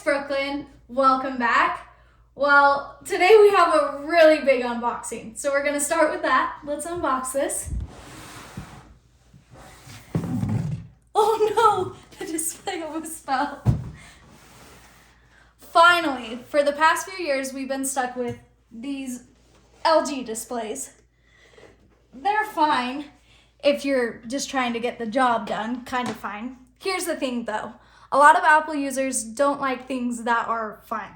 Brooklyn. Welcome back. Well, today we have a really big unboxing. So we're going to start with that. Let's unbox this. Oh no, the display almost fell. Finally, for the past few years, we've been stuck with these LG displays. They're fine if you're just trying to get the job done, kind of fine. Here's the thing though. A lot of Apple users don't like things that are fine.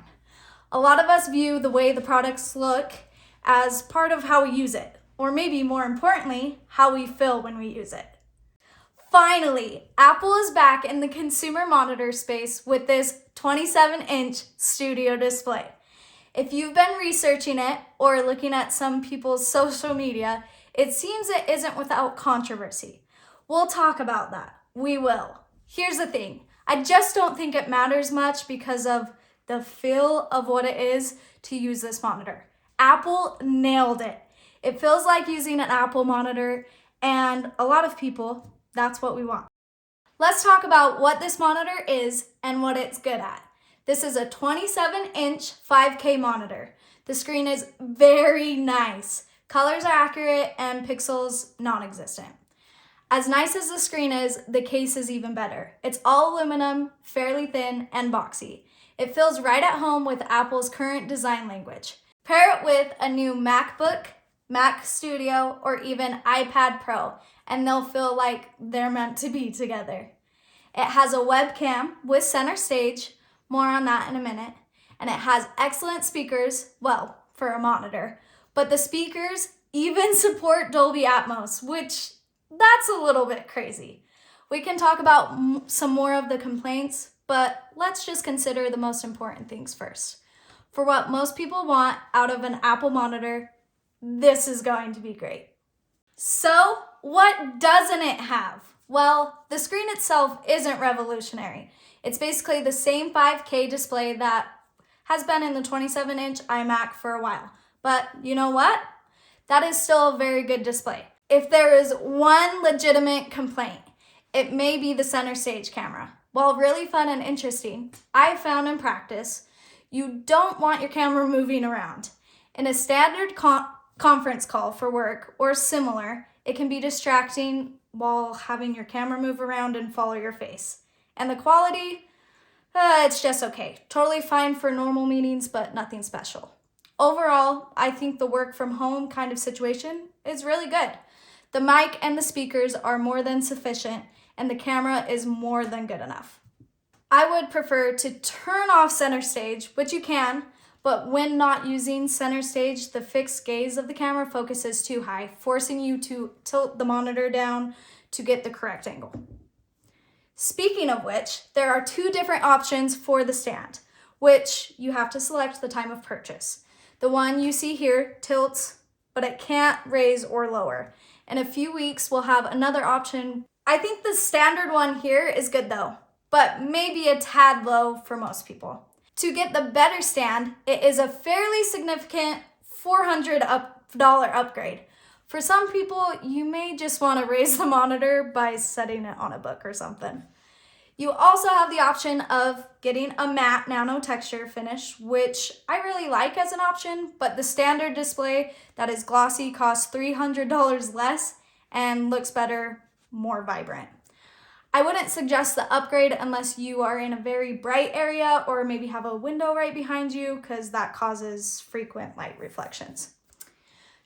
A lot of us view the way the products look as part of how we use it, or maybe more importantly, how we feel when we use it. Finally, Apple is back in the consumer monitor space with this 27-inch studio display. If you've been researching it or looking at some people's social media, it seems it isn't without controversy. We'll talk about that. We will. Here's the thing. I just don't think it matters much because of the feel of what it is to use this monitor. Apple nailed it. It feels like using an Apple monitor, and a lot of people, that's what we want. Let's talk about what this monitor is and what it's good at. This is a 27-inch 5K monitor. The screen is very nice. Colors are accurate and pixels non-existent. As nice as the screen is, the case is even better. It's all aluminum, fairly thin, and boxy. It feels right at home with Apple's current design language. Pair it with a new MacBook, Mac Studio, or even iPad Pro, and they'll feel like they're meant to be together. It has a webcam with center stage, more on that in a minute, and it has excellent speakers, well, for a monitor, but the speakers even support Dolby Atmos, which that's a little bit crazy. We can talk about some more of the complaints, but let's just consider the most important things first. For what most people want out of an Apple monitor, this is going to be great. So, what doesn't it have? Well, the screen itself isn't revolutionary. It's basically the same 5K display that has been in the 27-inch iMac for a while. But you know what? That is still a very good display. If there is one legitimate complaint, it may be the center stage camera. While really fun and interesting, I've found in practice, you don't want your camera moving around. In a standard conference call for work or similar, it can be distracting while having your camera move around and follow your face. And the quality, it's just okay. Totally fine for normal meetings, but nothing special. Overall, I think the work from home kind of situation is really good. The mic and the speakers are more than sufficient, and the camera is more than good enough. I would prefer to turn off center stage, which you can, but when not using center stage, the fixed gaze of the camera focuses too high, forcing you to tilt the monitor down to get the correct angle. Speaking of which, there are two different options for the stand, which you have to select the time of purchase. The one you see here tilts, but it can't raise or lower. In a few weeks, we'll have another option. I think the standard one here is good though, but maybe a tad low for most people. To get the better stand, it is a fairly significant $400 upgrade. For some people, you may just want to raise the monitor by setting it on a book or something. You also have the option of getting a matte nano texture finish, which I really like as an option, but the standard display that is glossy costs $300 less and looks better, more vibrant. I wouldn't suggest the upgrade unless you are in a very bright area or maybe have a window right behind you, because that causes frequent light reflections.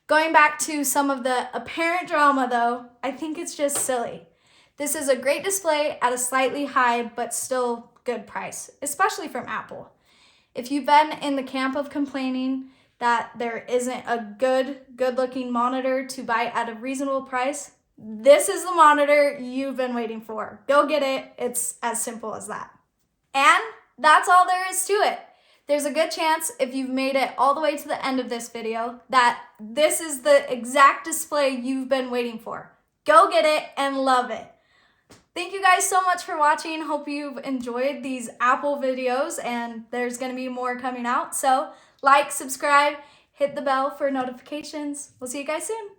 Going back to some of the apparent drama though, I think it's just silly. This is a great display at a slightly high but still good price, especially from Apple. If you've been in the camp of complaining that there isn't a good-looking monitor to buy at a reasonable price, this is the monitor you've been waiting for. Go get it. It's as simple as that. And that's all there is to it. There's a good chance if you've made it all the way to the end of this video that this is the exact display you've been waiting for. Go get it and love it. Thank you guys so much for watching. Hope you've enjoyed these Apple videos, and there's going to be more coming out. So like, subscribe, hit the bell for notifications. We'll see you guys soon.